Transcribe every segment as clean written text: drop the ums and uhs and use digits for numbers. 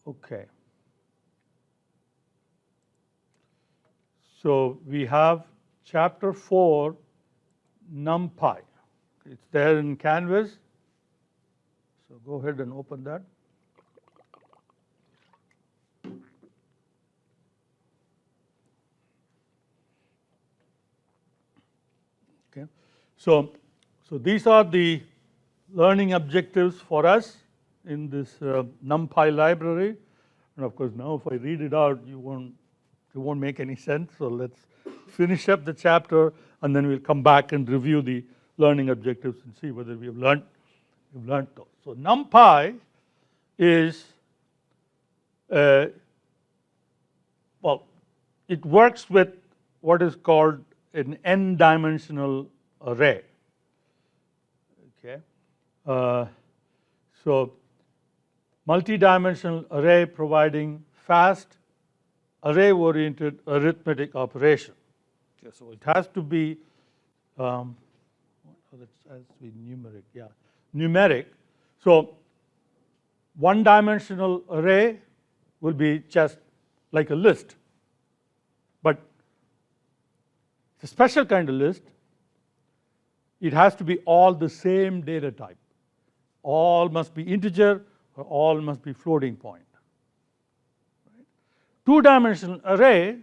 Okay. So we have chapter 4, NumPy. It's there in Canvas. So go ahead and open that. Okay. So these are the learning objectives for us in this NumPy library. And of course, now if I read it out, it won't make any sense. So let's finish up the chapter, and then we'll come back and review the learning objectives and see whether we've learned those. So NumPy is well, it works with what is called an n-dimensional array. Okay, so multi-dimensional array providing fast array-oriented arithmetic operation. Okay, so it has to be numeric. So one-dimensional array will be just like a list, but it's a special kind of list. It has to be all the same data type. All must be integer, or all must be floating point. Right? Two-dimensional array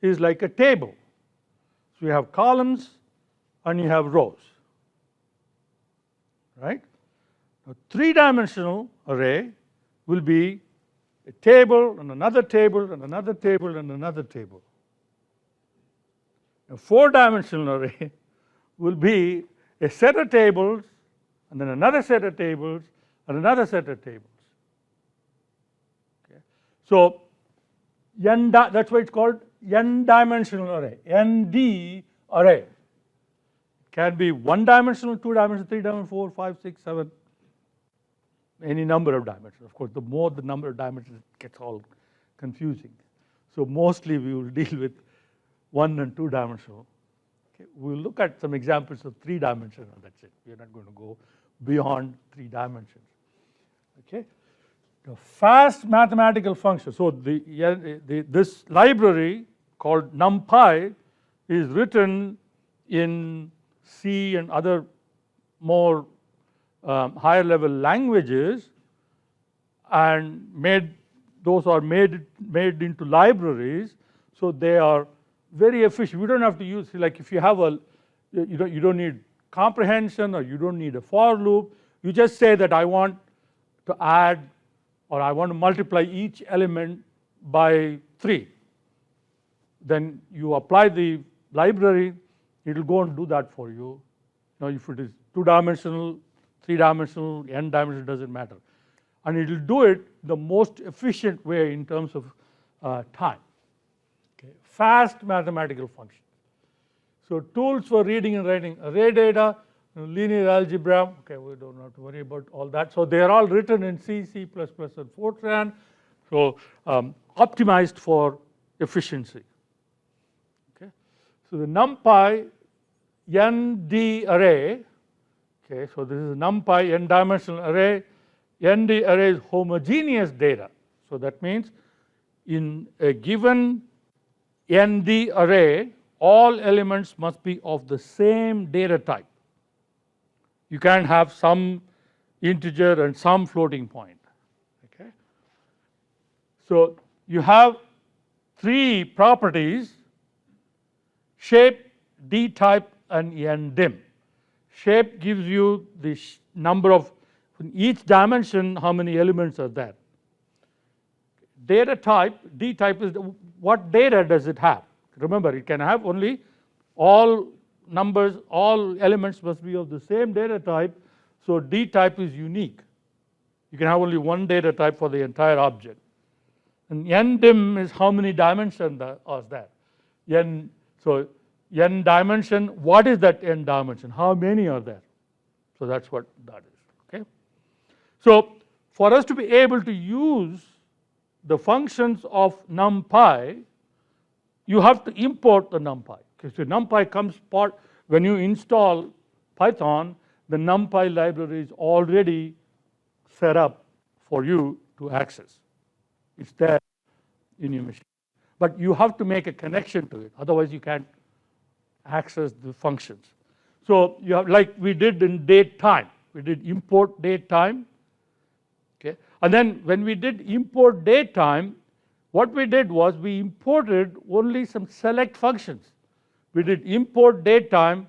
is like a table. So you have columns and you have rows. Right? A three-dimensional array will be a table and another table and another table and another table. A four-dimensional array will be a set of tables and then another set of tables and another set of tables. Okay. So that's why it's called n-dimensional array, ND array. It can be one-dimensional, two-dimensional, three-dimensional, 4, 5, 6, 7, any number of dimensions. Of course, the more the number of dimensions, it gets all confusing. So mostly we will deal with one and two-dimensional. Okay. We'll look at some examples of three-dimensional. That's it. We're not going to go beyond 3 dimensions. Okay. The fast mathematical function. So this library called NumPy is written in C and other more higher level languages, and those are made into libraries, so they are very efficient. We don't have to use, like if you have you don't need comprehension or you don't need a for loop. You just say that I want to add or I want to multiply each element by 3. Then you apply the library, it will go and do that for you. Now if it is 2-dimensional, 3-dimensional, n-dimensional, doesn't matter. And it will do it the most efficient way in terms of time. Okay. Fast mathematical function. So tools for reading and writing array data, linear algebra, okay, we don't have to worry about all that. So they are all written in C, C++, and Fortran, so optimized for efficiency. Okay. So the NumPy ND array, okay, so this is NumPy n-dimensional array. ND array is homogeneous data. So that means in a given ND array, all elements must be of the same data type. You can't have some integer and some floating point. Okay. So you have 3 properties: shape, D type, and ndim. Shape gives you the number of, in each dimension, how many elements are there. Data type, D type, is what data does it have? Remember, it can have only all numbers, all elements must be of the same data type, so D type is unique. You can have only one data type for the entire object. And ndim is how many dimensions are there. So n dimension, what is that n dimension? How many are there? So that's what that is. Okay. So for us to be able to use the functions of NumPy, you have to import the NumPy. Okay, so NumPy comes when you install Python, the NumPy library is already set up for you to access. It's there in your machine. But you have to make a connection to it, otherwise you can't access the functions. So you have, like we did in date time, we did import date time. Okay? And then when we did import date time, what we did was we imported only some select functions. We did import date time,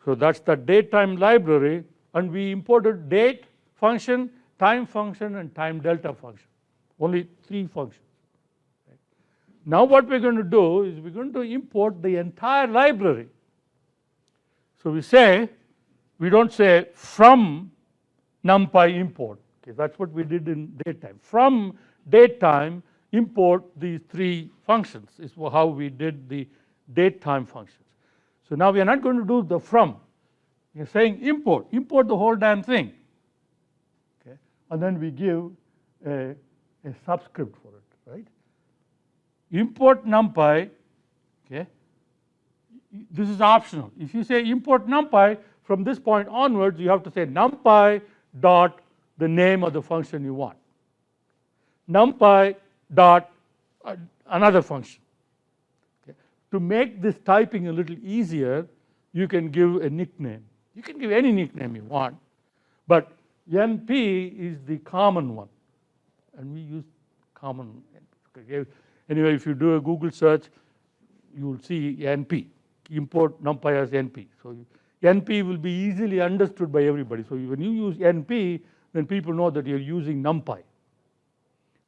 so that's the date time library, and we imported date function, time function, and time delta function. Only 3 functions. Right? Now what we're going to do is we're going to import the entire library. So we say, we don't say from NumPy import. Okay, that's what we did in datetime. From datetime, import these 3 functions is how we did the datetime functions. So now we are not going to do the from. We are saying import the whole damn thing. Okay, and then we give a subscript for it, right? Import NumPy. Okay, this is optional. If you say import NumPy, from this point onwards, you have to say NumPy dot the name of the function you want. NumPy dot another function. Okay. To make this typing a little easier, you can give a nickname. You can give any nickname you want, but NP is the common one, and we use common. Anyway, if you do a Google search, you will see NP. Import NumPy as NP. So NP will be easily understood by everybody. So when you use NP, then people know that you're using NumPy.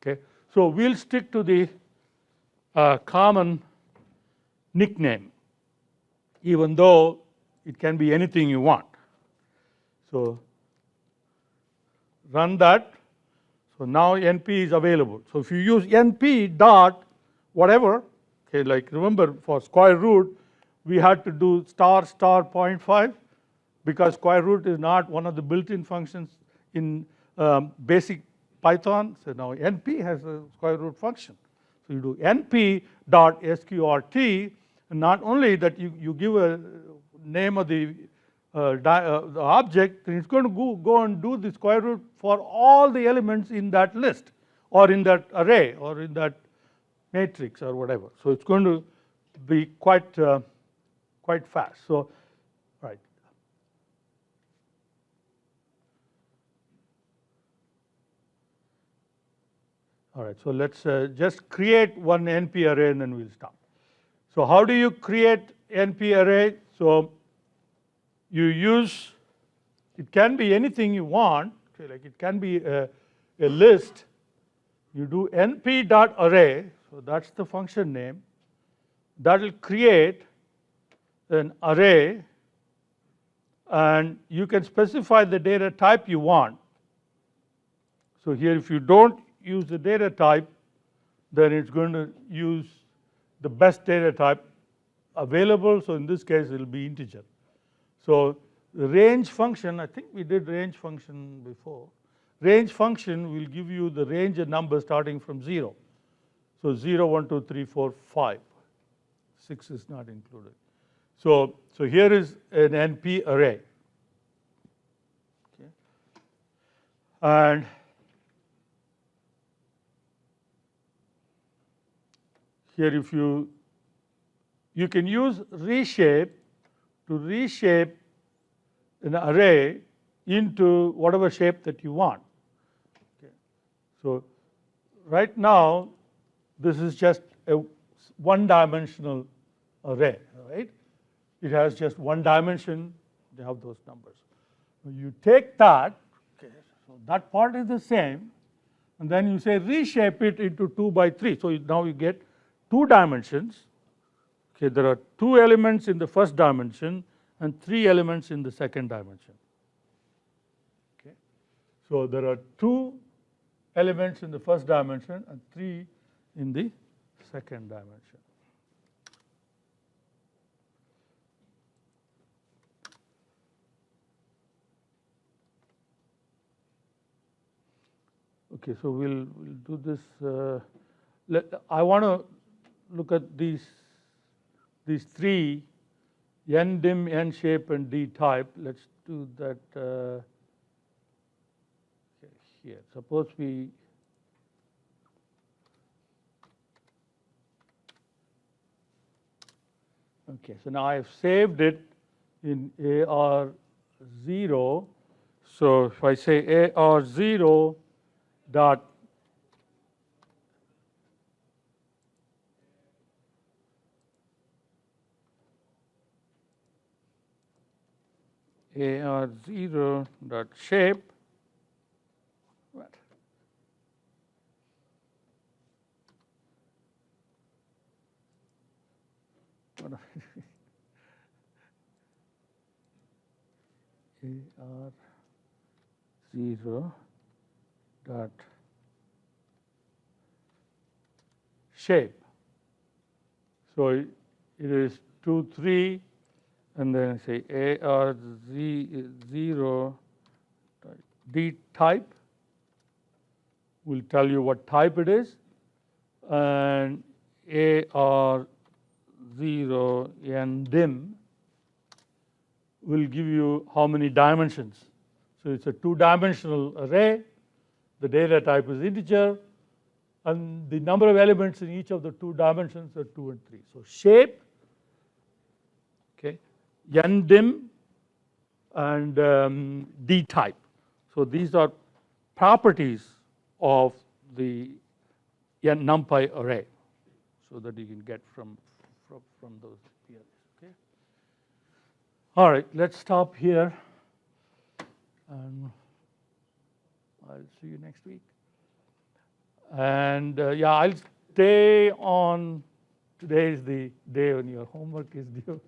Okay. So we'll stick to the common nickname, even though it can be anything you want. So run that. So now NP is available. So if you use NP dot whatever, okay, like remember for square root, we had to do star 0.5 because square root is not one of the built-in functions in basic Python. So now NP has a square root function. So you do NP dot sqrt, and not only that you give a name of the object, then it's going to go and do the square root for all the elements in that list or in that array or in that matrix or whatever. So it's going to be quite fast. So right. All right, so let's just create one NP array and then we'll stop. So how do you create NP array? So you use, it can be anything you want, okay, like it can be a list. You do np.array, so that's the function name. That will create an array, and you can specify the data type you want. So here if you don't use the data type, then it's going to use the best data type available. So in this case, it will be integer. So the range function, I think we did range function before. Range function will give you the range of numbers starting from 0. So 0, 1, 2, 3, 4, 5. 6 is not included. So here is an NP array. Okay. And here if you can use reshape to reshape an array into whatever shape that you want. Okay. So right now, this is just a one-dimensional array, right? It has just one dimension, they have those numbers. You take that, okay, so that part is the same, and then you say reshape it into 2 by 3. So now you get 2 dimensions. Okay, there are 2 elements in the first dimension and 3 elements in the second dimension. Okay. So there are 2 elements in the first dimension and 3 in the second dimension. Okay, so we'll do this. I want to look at these 3, n dim, n shape, and d type. Let's do that here. Suppose we Okay, so now I've saved it in AR0. So if I say AR0 dot AR0 dot shape, what? AR0 dot shape. So it is 2, 3, and then say AR0 D type will tell you what type it is, and AR0 ndim will give you how many dimensions. So it's a two-dimensional array. The data type is integer, and the number of elements in each of the two dimensions are 2 and 3. So shape, okay, ndim, and D type. So these are properties of the NumPy array, so that you can get from those theories. Okay. All right, let's stop here, and I'll see you next week. And yeah, I'll stay on. Today is the day when your homework is due.